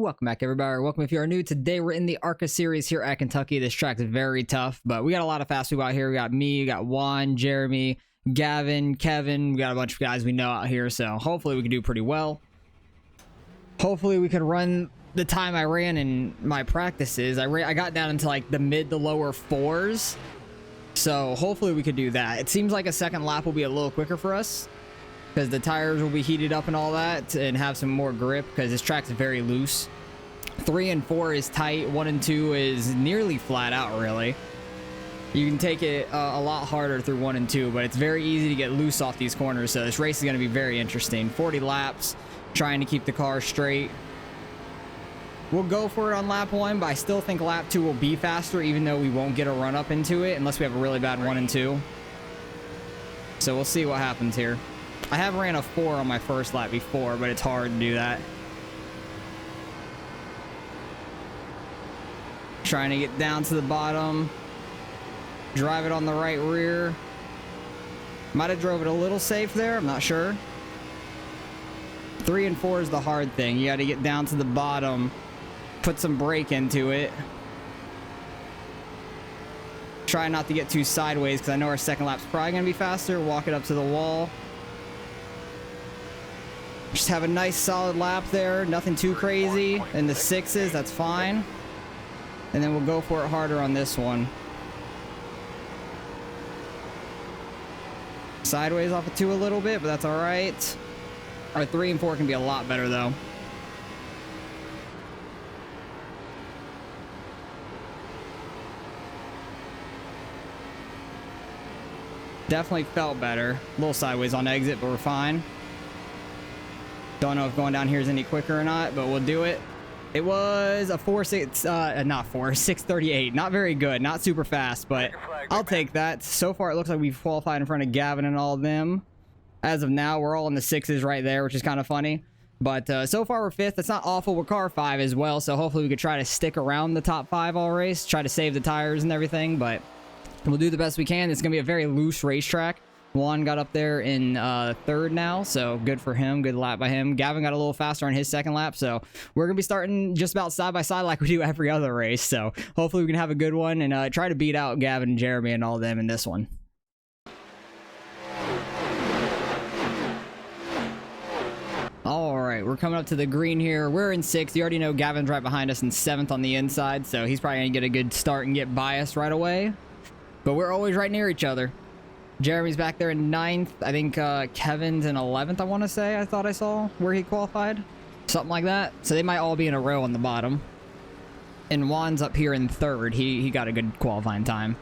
Welcome back, everybody, or welcome if you are new. Today we're in the Arca series here at Kentucky. This track's very tough, but we got a lot of fast people out here. We got me, we got Juan, Jeremy, Gavin, Kevin. We got a bunch of guys we know out here, so hopefully we can do pretty well. Hopefully we can run the time I ran in my practices. I got down into like the mid to lower fours, so hopefully we could do that. It seems like a second lap will be a little quicker for us, because the tires will be heated up and all that and have some more grip, because this track's very loose. 3 and 4 is tight. 1 and 2 is nearly flat out, really. You can take it a lot harder through 1 and 2, but it's very easy to get loose off these corners, so this race is going to be very interesting. 40 laps, trying to keep the car straight. We'll go for it on lap 1, but I still think lap 2 will be faster, even though we won't get a run up into it unless we have a really bad 1 and 2. So we'll see what happens here. I have ran a 4 on my first lap before, but it's hard to do that. Trying to get down to the bottom. Drive it on the right rear. Might have drove it a little safe there, I'm not sure. 3 and 4 is the hard thing. You got to get down to the bottom, put some brake into it. Try not to get too sideways, because I know our second lap's probably going to be faster. Walk it up to the wall. Just have a nice solid lap there, nothing too crazy. In the 6s, that's fine. And then we'll go for it harder on this one. Sideways off of 2 a little bit, but that's all right. Our 3 and 4 can be a lot better though. Definitely felt better. A little sideways on exit, but we're fine. Don't know if going down here is any quicker or not, but we'll do it. It was a 638. Not very good, not super fast, but I'll take that. So far, it looks like we've qualified in front of Gavin and all of them. As of now, we're all in the 6s right there, which is kind of funny. But so far, we're 5th. That's not awful. We're car 5 as well, so hopefully we could try to stick around the top 5 all race, try to save the tires and everything, but we'll do the best we can. It's going to be a very loose racetrack. Juan got up there in 3rd now, so good for him. Good lap by him. Gavin got a little faster on his second lap, so we're going to be starting just about side by side like we do every other race. So hopefully we can have a good one and try to beat out Gavin and Jeremy and all of them in this one. All right, we're coming up to the green here. We're in 6th. You already know Gavin's right behind us in 7th on the inside, so he's probably going to get a good start and get by us right away. But we're always right near each other. Jeremy's back there in 9th. I think Kevin's in 11th, I want to say. I thought I saw where he qualified. Something like that. So they might all be in a row on the bottom. And Juan's up here in 3rd. He got a good qualifying time.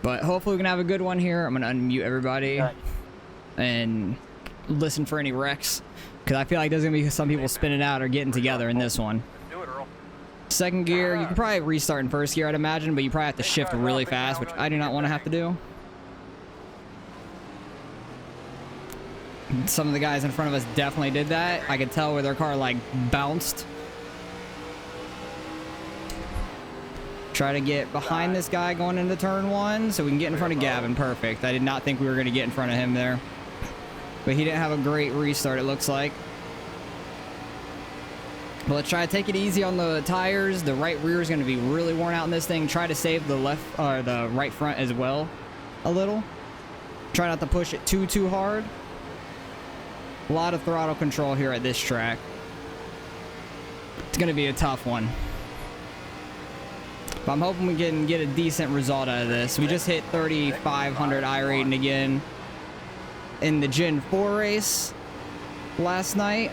But hopefully we can have a good one here. I'm going to unmute everybody and listen for any wrecks, because I feel like there's going to be some people spinning out or getting together in this one. Second gear, you can probably restart in 1st gear, I'd imagine, but you probably have to shift really fast, which I do not want to have to do. Some of the guys in front of us definitely did that. I could tell where their car like bounced. Try to get behind this guy going into turn 1 so we can get in front of Gavin. Perfect. I did not think we were going to get in front of him there, but he didn't have a great restart, it looks like. But let's try to take it easy on the tires. The right rear is going to be really worn out in this thing. Try to save the left or the right front as well a little. Try not to push it too hard. A lot of throttle control here at this track. It's going to be a tough one, but I'm hoping we can get a decent result out of this. We just hit 3,500 iRating again in the Gen 4 race last night.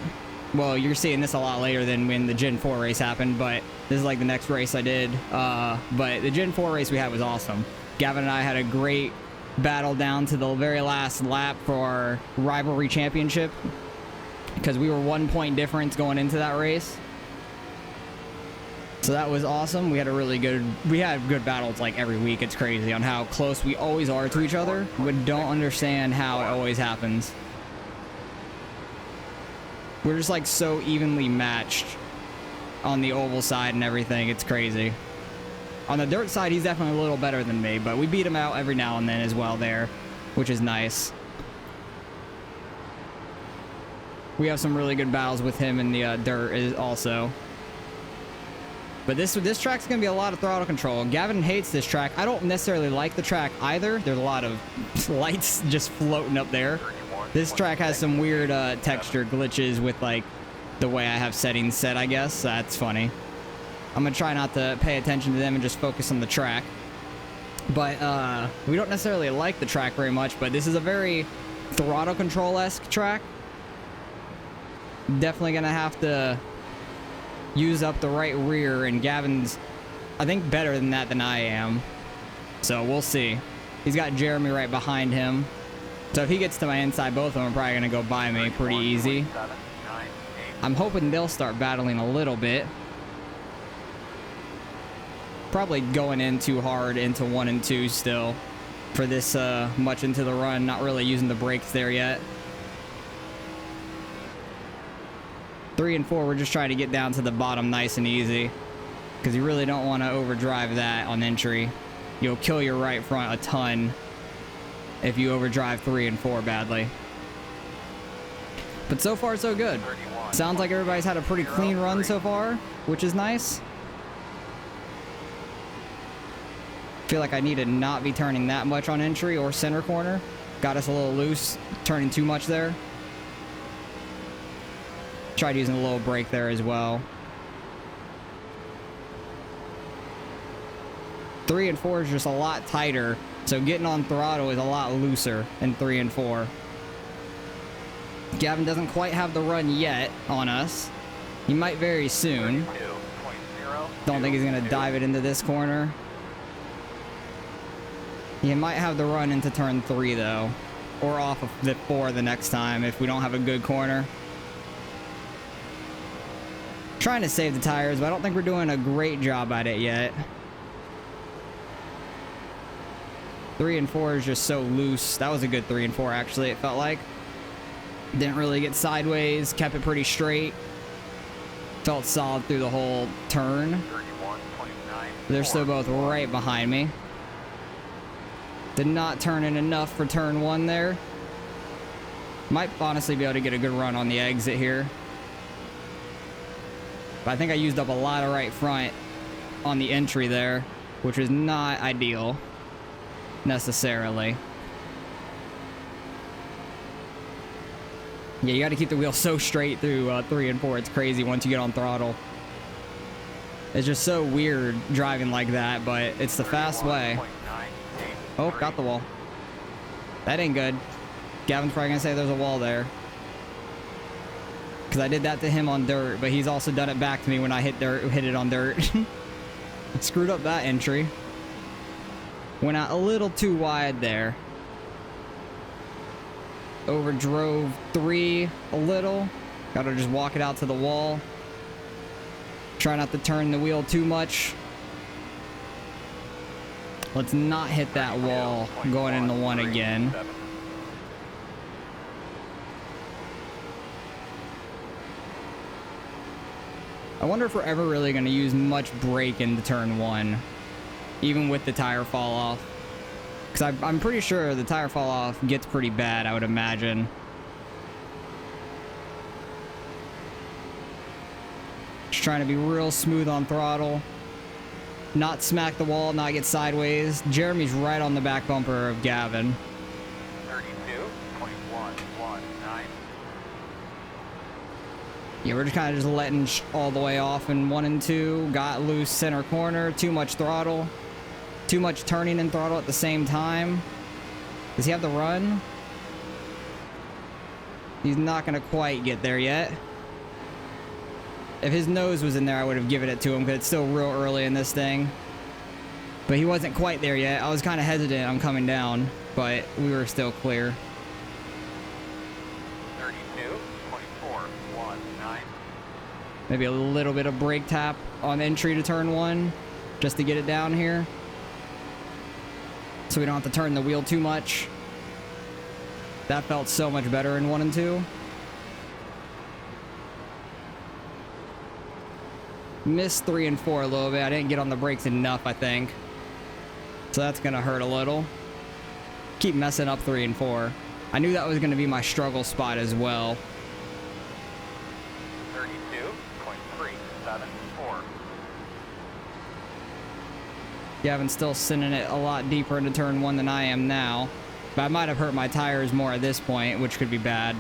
Well, you're seeing this a lot later than when the Gen 4 race happened, but this is like the next race I did. But the Gen 4 race we had was awesome. Gavin and I had a great battle down to the very last lap for our rivalry championship, because we were 1 point difference going into that race. So that was awesome. We had good battles like every week. It's crazy on how close we always are to each other. We don't understand how it always happens. We're just like so evenly matched on the oval side and everything. It's crazy. On the dirt side, he's definitely a little better than me, but we beat him out every now and then as well there, which is nice. We have some really good battles with him in the dirt also. But this track's gonna be a lot of throttle control. Gavin hates this track. I don't necessarily like the track either. There's a lot of lights just floating up there. This track has some weird texture glitches with like the way I have settings set, I guess. That's funny. I'm gonna try not to pay attention to them and just focus on the track. But we don't necessarily like the track very much, but this is a very throttle control-esque track. Definitely gonna have to use up the right rear, and Gavin's, I think, better than that than I am. So we'll see. He's got Jeremy right behind him. So if he gets to my inside, both of them are probably gonna go by me pretty easy. I'm hoping they'll start battling a little bit. Probably going in too hard into 1 and 2 still for this much into the run. Not really using the brakes there yet. 3 and 4, we're just trying to get down to the bottom nice and easy, because you really don't want to overdrive that on entry. You'll kill your right front a ton if you overdrive 3 and 4 badly. But so far so good. Sounds like everybody's had a pretty clean run so far, which is nice. Feel like I need to not be turning that much on entry or center corner. Got us a little loose, turning too much there. Tried using a little brake there as well. 3 and 4 is just a lot tighter, so getting on throttle is a lot looser in 3 and 4. Gavin doesn't quite have the run yet on us. He might very soon. Don't think he's gonna dive it into this corner. He might have the run into turn 3 though, or off of the 4 the next time if we don't have a good corner. Trying to save the tires, but I don't think we're doing a great job at it yet. 3 and 4 is just so loose. That was a good 3 and 4 actually, it felt like. Didn't really get sideways, kept it pretty straight. Felt solid through the whole turn. They're still both right behind me. Did not turn in enough for turn 1 there. Might honestly be able to get a good run on the exit here. But I think I used up a lot of right front on the entry there, which is not ideal necessarily. Yeah, you got to keep the wheel so straight through 3 and 4. It's crazy once you get on throttle. It's just so weird driving like that, but it's the fast way. Oh, got the wall. That ain't good. Gavin's probably gonna say there's a wall there, because I did that to him on dirt, but he's also done it back to me when I hit it on dirt. Screwed up that entry. Went out a little too wide there. Overdrove 3 a little. Gotta just walk it out to the wall. Try not to turn the wheel too much. Let's not hit that wall going into 1 again. I wonder if we're ever really going to use much brake into turn 1, even with the tire fall off. Because I'm pretty sure the tire fall off gets pretty bad, I would imagine. Just trying to be real smooth on throttle. Not smack the wall, not get sideways. Jeremy's right on the back bumper of Gavin. 32.119. Yeah, we're just kind of just letting all the way off in 1 and 2. Got loose center corner. Too much throttle. Too much turning and throttle at the same time. Does he have the run? He's not going to quite get there yet. If his nose was in there, I would have given it to him, because it's still real early in this thing. But he wasn't quite there yet. I was kind of hesitant on coming down, but we were still clear. 32.419. Maybe a little bit of brake tap on entry to turn 1, just to get it down here, so we don't have to turn the wheel too much. That felt so much better in 1 and 2. Missed 3 and 4 a little bit. I didn't get on the brakes enough, I think. So that's going to hurt a little. Keep messing up 3 and 4. I knew that was going to be my struggle spot as well. Gavin's still sending it a lot deeper into turn 1 than I am now. But I might have hurt my tires more at this point, which could be bad.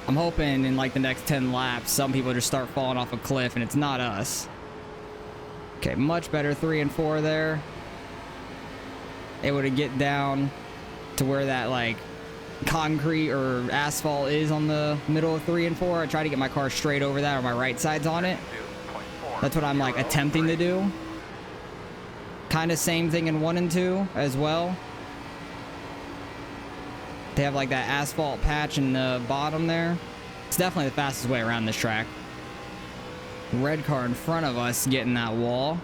I'm hoping in like the next 10 laps, some people just start falling off a cliff and it's not us. Okay, much better 3 and 4 there. Able to get down to where that like concrete or asphalt is on the middle of 3 and 4. I try to get my car straight over that, or my right side's on it. That's what I'm like attempting to do. Kind of same thing in 1 and 2 as well. They have like that asphalt patch in the bottom there. It's definitely the fastest way around this track. Red car in front of us getting that wall.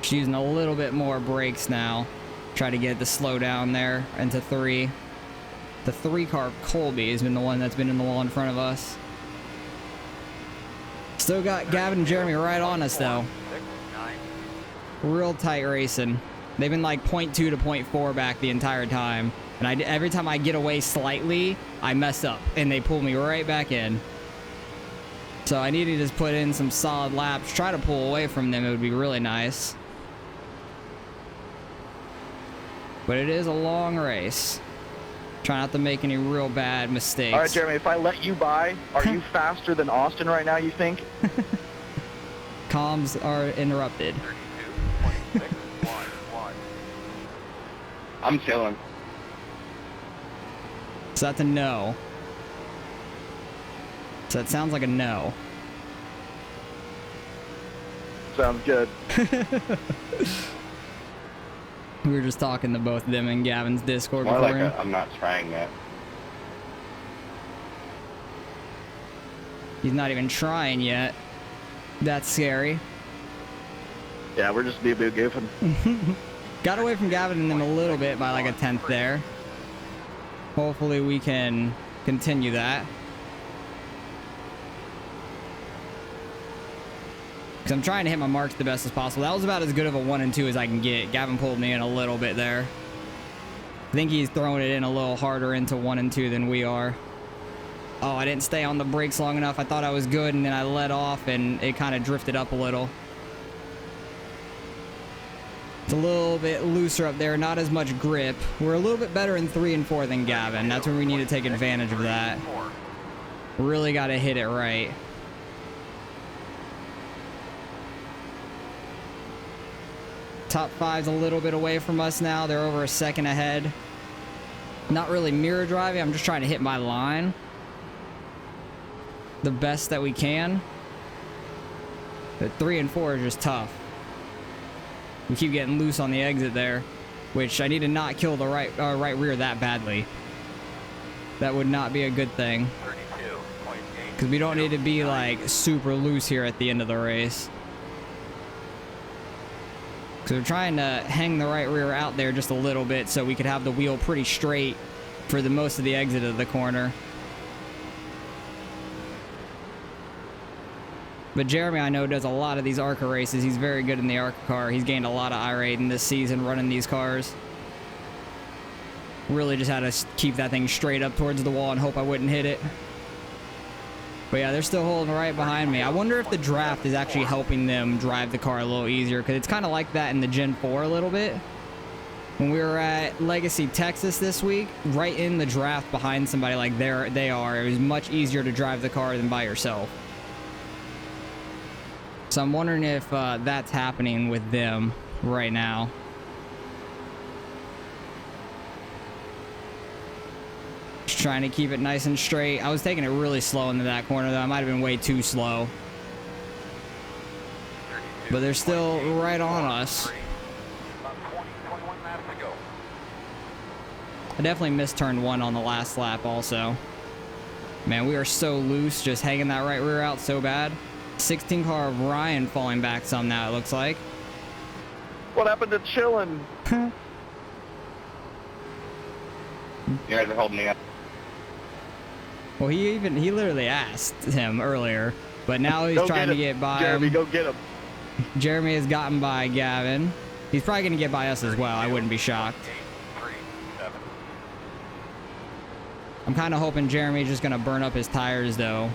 She's using a little bit more brakes now. Try to get the slow down there into 3. The 3 car Colby has been the one that's been in the wall in front of us. Still got Gavin and Jeremy right on us though. Real tight racing. They've been like 0.2 to 0.4 back the entire time. And every time I get away slightly, I mess up. And they pull me right back in. So I need to just put in some solid laps. Try to pull away from them. It would be really nice. But it is a long race. Try not to make any real bad mistakes. All right, Jeremy, if I let you by, are you faster than Austin right now, you think? Comms are interrupted. I'm chilling. So that's a no. So that sounds like a no. Sounds good. We were just talking to both of them in Gavin's Discord. More like I'm not trying that. He's not even trying yet. That's scary. Yeah, we're just boo-boo goofing. Got away from Gavin and them a little bit by like a 10th there. Hopefully we can continue that. Because I'm trying to hit my marks the best as possible. That was about as good of a 1 and 2 as I can get. Gavin pulled me in a little bit there. I think he's throwing it in a little harder into 1 and 2 than we are. Oh, I didn't stay on the brakes long enough. I thought I was good, and then I let off, and it kind of drifted up a little. It's a little bit looser up there, not as much grip. We're a little bit better in 3 and 4 than Gavin. That's where we need to take advantage of that. Really got to hit it right. Top 5's a little bit away from us now. They're over a second ahead. Not really mirror driving. I'm just trying to hit my line the best that we can. But 3 and 4 is just tough. We keep getting loose on the exit there, which I need to not kill the right rear that badly. That would not be a good thing. Because we don't need to be like super loose here at the end of the race. So we're trying to hang the right rear out there just a little bit so we could have the wheel pretty straight for the most of the exit of the corner. But Jeremy, I know, does a lot of these Arca races. He's very good in the Arca car. He's gained a lot of iRacing this season running these cars. Really just had to keep that thing straight up towards the wall and hope I wouldn't hit it. But yeah, they're still holding right behind me. I wonder if the draft is actually helping them drive the car a little easier, because it's kind of like that in the Gen 4 a little bit. When we were at Legacy, Texas this week, right in the draft behind somebody like they are, it was much easier to drive the car than by yourself. So I'm wondering if that's happening with them right now. Just trying to keep it nice and straight. I was taking it really slow into that corner, though. I might have been way too slow. But they're still right on us. I definitely missed turn 1 on the last lap also. Man, we are so loose, just hanging that right rear out so bad. 16 car of Ryan falling back some now, it looks like. What happened to chilling? You guys are holding me up. Well, he literally asked him earlier, but now he's trying to get by Jeremy, him. go get him. Jeremy has gotten by Gavin. He's probably going to get by us as well. I wouldn't be shocked. I'm kind of hoping Jeremy's just going to burn up his tires, though.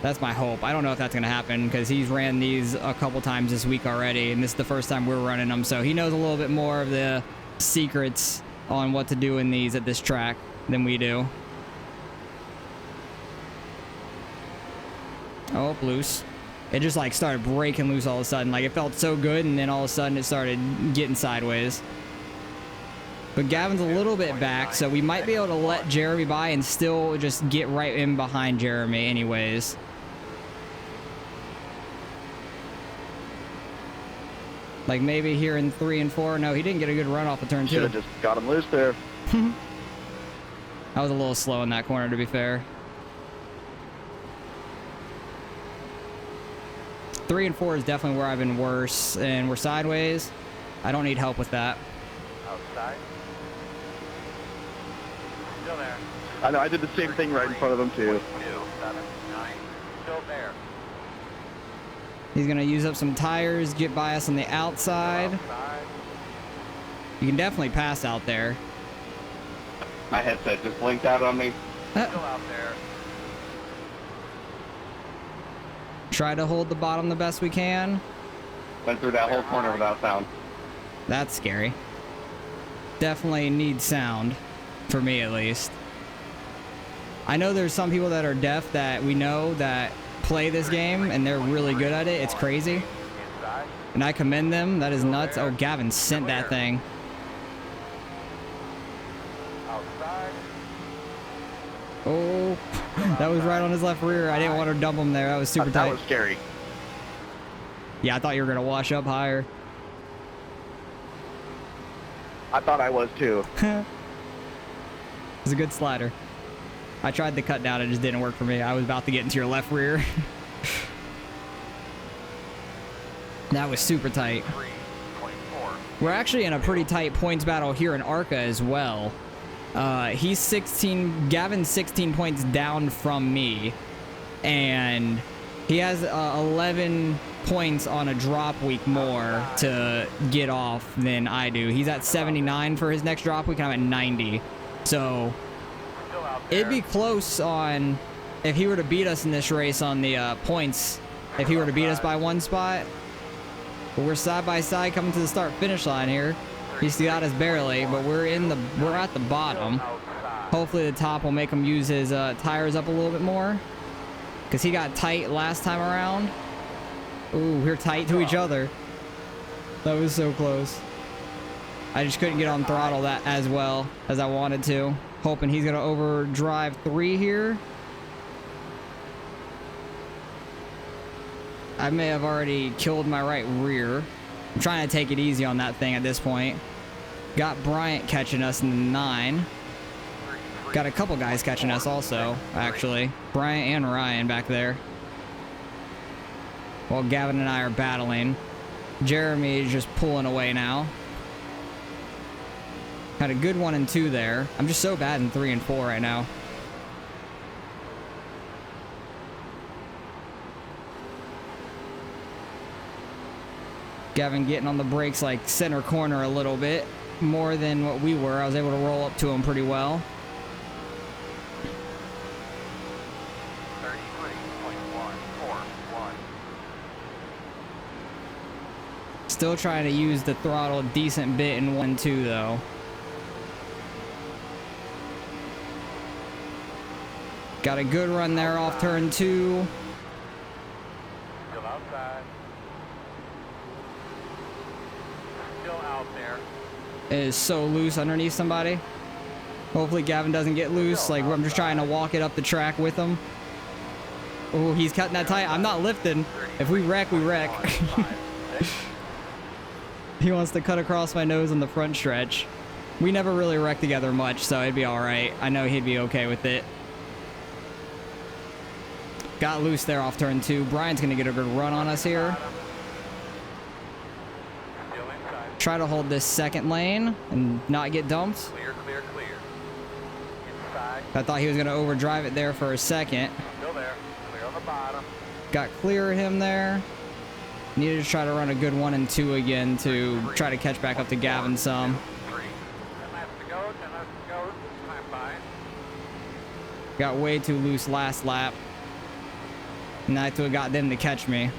That's my hope. I don't know if that's going to happen because he's ran these a couple times this week already, and this is the first time we're running them, so he knows a little bit more of the secrets on what to do in these at this track than we do. Oh, loose. It just like started breaking loose all of a sudden. Like it felt so good, and then all of a sudden it started getting sideways. But Gavin's a little bit back, so we might be able to let Jeremy by and still just get right in behind Jeremy anyways. Like maybe here in 3 and 4. No, he didn't get a good run off of turn 2. Should have just got him loose there. I was a little slow in that corner, to be fair. 3 and 4 is definitely where I've been worse, and we're sideways. I don't need help with that. Outside. Still there. I know, I did the same thing right in front of him too. 7, 9. Still there. He's gonna use up some tires, get by us on the outside. Outside. You can definitely pass out there. My headset just blinked out on me. Still out there. Try to hold the bottom the best we can. Went through that whole corner without sound. That's scary. Definitely need sound, for me at least. I know there's some people that are deaf that we know that play this game, and they're really good at it. It's crazy. Inside. And I commend them. That is nuts. Oh, Gavin sent that thing. Outside. Oh, that was right on his left rear. I didn't want to dump him there. That was super That tight. was scary. Yeah, I thought you were going to wash up higher. I thought I was too. It was a good slider. I tried the cut down. It just didn't work for me. I was about to get into your left rear. That was super tight. 3.4. We're actually in a pretty tight points battle here in Arca as well. He's 16, Gavin's 16 points down from me, and he has 11 points on a drop week more to get off than I do. He's at 79 for his next drop week, and I'm at 90. So Still out there. it'd be close on if he were to beat us in this race on the points, if he were to beat us by 1 spot. But we're side by side coming to the start finish line here. He's got us barely, but we're at the bottom. Outside. Hopefully the top will make him use his tires up a little bit more, because he got tight last time around. Ooh, we're tight to each other. That was so close. I just couldn't get on throttle that as well as I wanted to. Hoping he's gonna overdrive 3 here. I may have already killed my right rear. I'm trying to take it easy on that thing at this point. Got Bryant catching us in the 9. Got a couple guys catching us also, actually. Bryant and Ryan back there. While Gavin and I are battling. Jeremy is just pulling away now. Had a good 1 and 2 there. I'm just so bad in 3 and 4 right now. Gavin getting on the brakes like center corner a little bit more than what we were. I was able to roll up to him pretty well. 33.141. Still trying to use the throttle a decent bit in 1 and 2 though. Got a good run there off turn 2. Still outside. Still out there. It is so loose underneath somebody. Hopefully Gavin doesn't get loose. Like, I'm just trying to walk it up the track with him. Oh, he's cutting that tight. I'm not lifting. If we wreck, we wreck. He wants to cut across my nose on the front stretch. We never really wreck together much, so it'd be all right. I know he'd be okay with it. Got loose there off turn 2. Brian's going to get a good run on us here. Still inside. Try to hold this second lane and not get dumped. Clear, clear, clear. Inside. I thought he was going to overdrive it there for a second. Still there. Clear on the bottom. Got clear of him there. Needed to try to run a good 1 and 2 again to try to catch back up to Gavin some. 3. 10 laps to go. 10 laps to go. Time by. Got way too loose last lap. And that's what got them to catch me.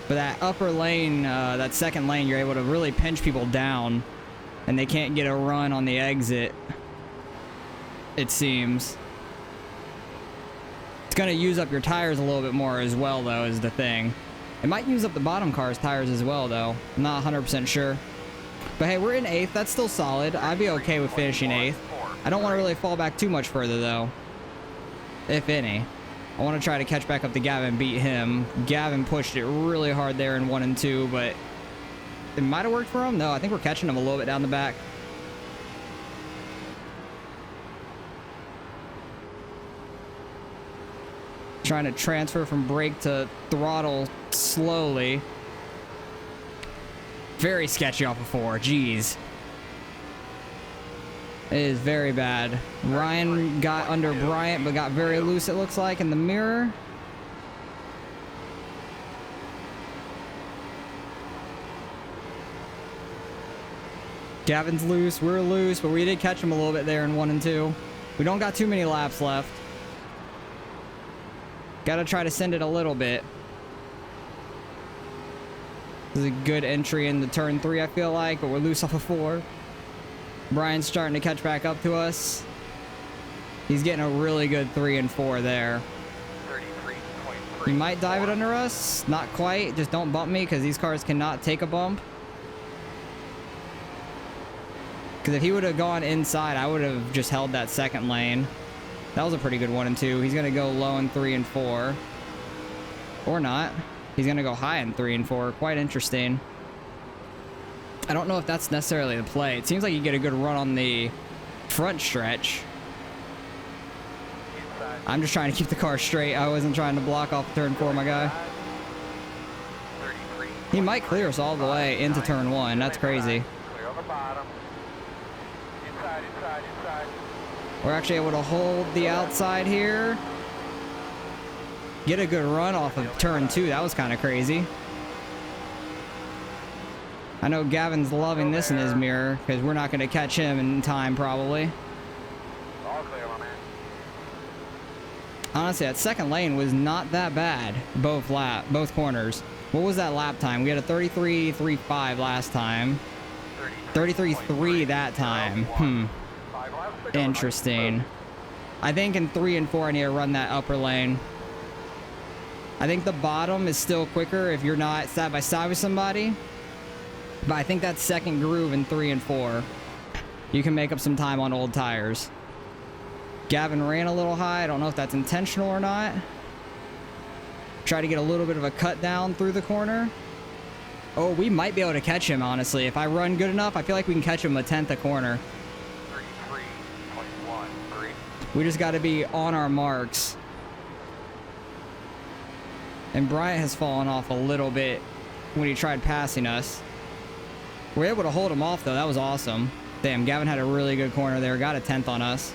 But that upper lane, that second lane, you're able to really pinch people down. And they can't get a run on the exit. It seems. It's going to use up your tires a little bit more as well, though, is the thing. It might use up the bottom car's tires as well, though. I'm not 100% sure. But hey, we're in 8th. That's still solid. I'd be okay with finishing 8th. I don't want to really fall back too much further, though. If any. I want to try to catch back up to Gavin and beat him. Gavin pushed it really hard there in 1 and 2, but it might have worked for him. No, I think we're catching him a little bit down the back. Trying to transfer from brake to throttle slowly. Very sketchy off of 4. Jeez. It is very bad. Ryan got under Bryant, but got very loose, it looks like, in the mirror. Gavin's loose, we're loose, but we did catch him a little bit there in 1 and 2. We don't got too many laps left. Gotta try to send it a little bit. This is a good entry into turn 3, I feel like, but we're loose off of 4. Brian's starting to catch back up to us. He's getting a really good 3 and 4 there. 33.3. He might dive it under us. Not quite. Just don't bump me, because these cars cannot take a bump. Because if he would have gone inside, I would have just held that second lane. That was a pretty good 1 and 2. He's going to go low in 3 and 4. Or not. He's going to go high in 3 and 4. Quite interesting. I don't know if that's necessarily the play. It seems like you get a good run on the front stretch. I'm just trying to keep the car straight. I wasn't trying to block off turn 4, my guy. He might clear us all the way into turn 1. That's crazy. Clear on the bottom. Inside, inside, inside. We're actually able to hold the outside here. Get a good run off of turn 2. That was kind of crazy. I know Gavin's loving this in his mirror, because we're not going to catch him in time, probably. All clear, my man. Honestly, that second lane was not that bad. Both corners. What was that lap time? We had a 33.35 last time. 33.3 that time. 5 laps to go. Interesting. I think in 3 and 4 I need to run that upper lane. I think the bottom is still quicker if you're not side by side with somebody. But I think that second groove in 3 and 4, you can make up some time on old tires. Gavin ran a little high. I don't know if that's intentional or not. Try to get a little bit of a cut down through the corner. Oh, we might be able to catch him, honestly. If I run good enough, I feel like we can catch him a 10th a corner. 33.13. We just got to be on our marks. And Bryant has fallen off a little bit when he tried passing us. We're able to hold him off, though. That was awesome. Damn, Gavin had a really good corner there. Got a 10th on us.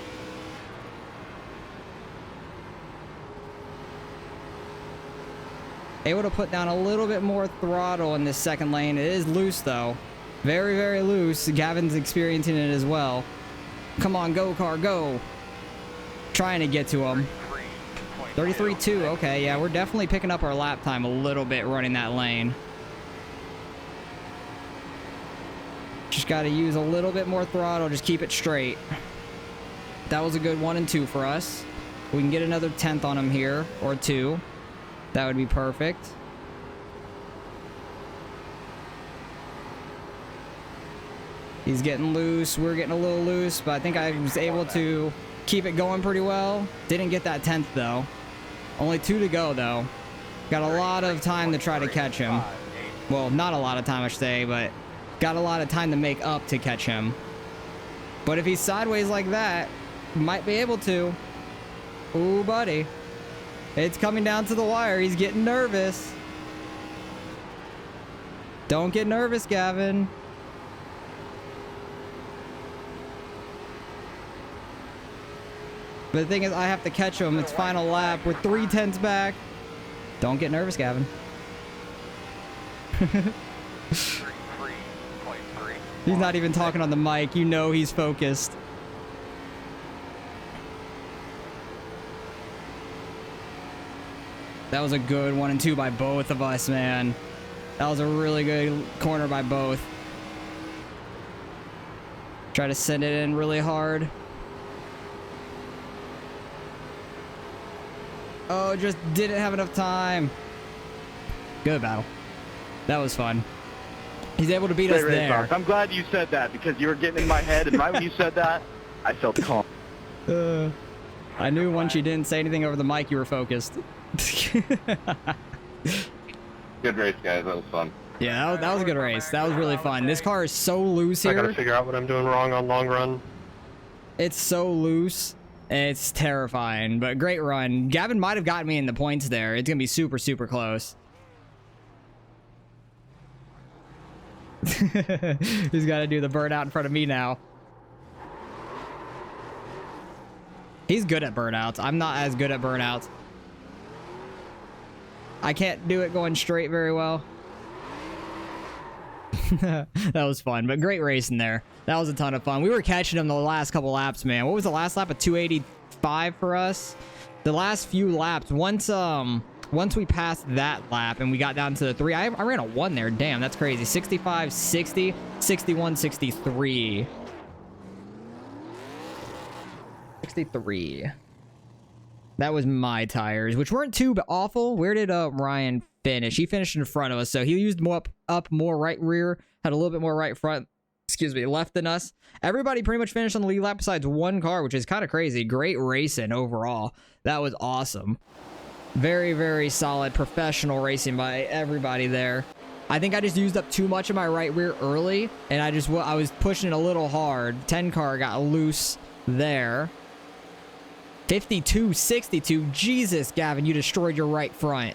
Able to put down a little bit more throttle in this second lane. It is loose, though. Very, very loose. Gavin's experiencing it as well. Come on, go, car, go. Trying to get to him. 33.2. Okay, yeah, we're definitely picking up our lap time a little bit running that lane. Just got to use a little bit more throttle. Just keep it straight. That was a good 1 and 2 for us. We can get another 10th on him here, or 2. That would be perfect. He's getting loose. We're getting a little loose, but I think I was able to keep it going pretty well. Didn't get that 10th, though. Only 2 to go, though. Got a lot of time to try to catch him. Well, not a lot of time, I should say, but got a lot of time to make up to catch him. But if he's sideways like that, might be able to. Ooh, buddy. It's coming down to the wire. He's getting nervous. Don't get nervous, Gavin. But the thing is, I have to catch him. It's final lap. We're 3/10 back. Don't get nervous, Gavin. 33.3. He's not even talking on the mic. You know he's focused. That was a good 1 and 2 by both of us, man. That was a really good corner by both. Try to send it in really hard. Oh, just didn't have enough time. Good battle. That was fun. He's able to beat us Great race, there. Arca. I'm glad you said that because you were getting in my head, and right when you said that, I felt calm. I knew once you didn't say anything over the mic, you were focused. Good race, guys. That was fun. Yeah, that was a good race. That was really fun. This car is so loose I gotta here. figure out what I'm doing wrong on long run. It's so loose. It's terrifying, but great run. Gavin might have gotten me in the points there. It's going to be super, super close. He's got to do the burnout in front of me now. He's good at burnouts. I'm not as good at burnouts. I can't do it going straight very well. That was fun, but great racing there. That was a ton of fun. We were catching him the last couple laps, man. What was the last lap? A 285 for us. The last few laps, once we passed that lap and we got down to the 3, I ran a 1 there. Damn, that's crazy. 65, 60, 61, 63. 63. That was my tires, which weren't too awful. Where did Ryan finish? He finished in front of us, so he used more up more right rear, had a little bit more right front, excuse me, left than us. Everybody pretty much finished on the lead lap besides one car, which is kind of crazy. Great racing overall. That was awesome. Very, very solid professional racing by everybody there. I think I just used up too much of my right rear early, and I was pushing it a little hard. 10 car got loose there. 52, 62. Jesus, Gavin, you destroyed your right front.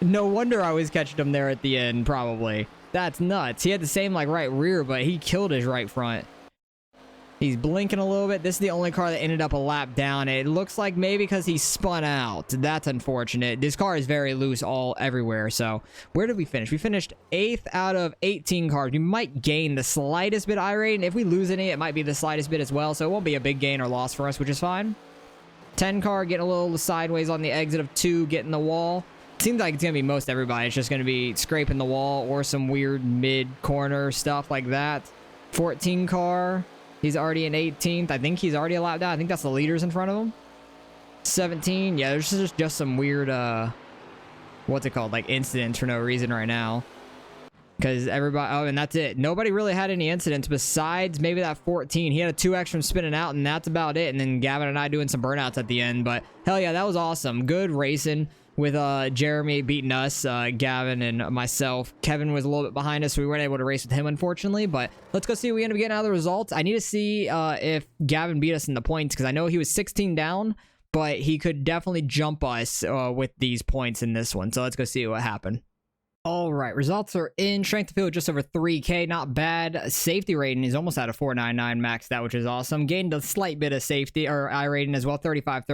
No wonder I was catching him there at the end, probably. That's nuts. He had the same, like, right rear, but he killed his right front. He's blinking a little bit. This is the only car that ended up a lap down. It looks like maybe because he spun out. That's unfortunate. This car is very loose everywhere. So, where did we finish? We finished 8th out of 18 cars. We might gain the slightest bit iRacing. If we lose any, it might be the slightest bit as well. So, it won't be a big gain or loss for us, which is fine. 10 car getting a little sideways on the exit of 2, getting the wall. Seems like it's going to be most everybody. It's just going to be scraping the wall or some weird mid-corner stuff like that. 14 car. He's already in 18th. I think he's already a lap down. I think that's the leaders in front of him. 17. Yeah, there's just some weird, what's it called? Like incidents for no reason right now. Because everybody, oh, and that's it. Nobody really had any incidents besides maybe that 14. He had a 2X from spinning out, and that's about it. And then Gavin and I doing some burnouts at the end. But hell yeah, that was awesome. Good racing with Jeremy beating us, Gavin and myself. Kevin was a little bit behind us, so we weren't able to race with him, unfortunately. But let's go see what we end up getting out of the results. I need to see if Gavin beat us in the points, because I know he was 16 down, but he could definitely jump us with these points in this one. So let's go see what happened. All right, results are in. Strength of field just over 3K, not bad. Safety rating is almost at a 499 maxed out, which is awesome. Gained a slight bit of safety or I rating as well, 35.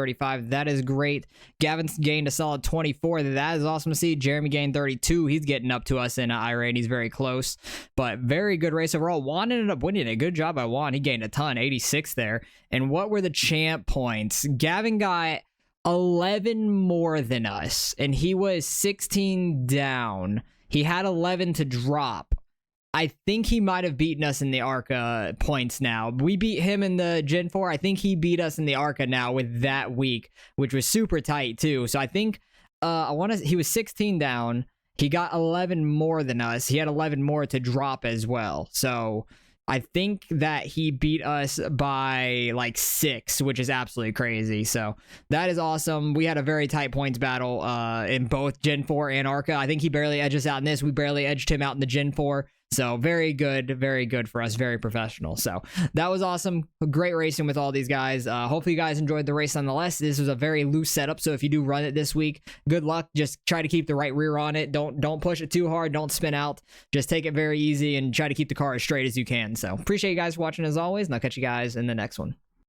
That is great. Gavin's gained a solid 24. That is awesome to see. Jeremy gained 32. He's getting up to us in I rating. He's very close, but very good race overall. Juan ended up winning it. Good job by Juan. He gained a ton, 86 there. And what were the champ points? Gavin got 11 more than us, and he was 16 down. He had 11 to drop. I think he might have beaten us in the Arca points now. We beat him in the Gen 4. I think he beat us in the Arca now with that week, which was super tight too. So I think he was 16 down. He got 11 more than us. He had 11 more to drop as well. So I think that he beat us by like 6, which is absolutely crazy. So that is awesome. We had a very tight points battle in both Gen 4 and Arca. I think he barely edged us out in this. We barely edged him out in the Gen 4. So very good for us. Very professional. So that was awesome. Great racing with all these guys. Hopefully you guys enjoyed the race nonetheless. This was a very loose setup. So if you do run it this week, good luck. Just try to keep the right rear on it. Don't push it too hard. Don't spin out. Just take it very easy and try to keep the car as straight as you can. So appreciate you guys for watching as always. And I'll catch you guys in the next one.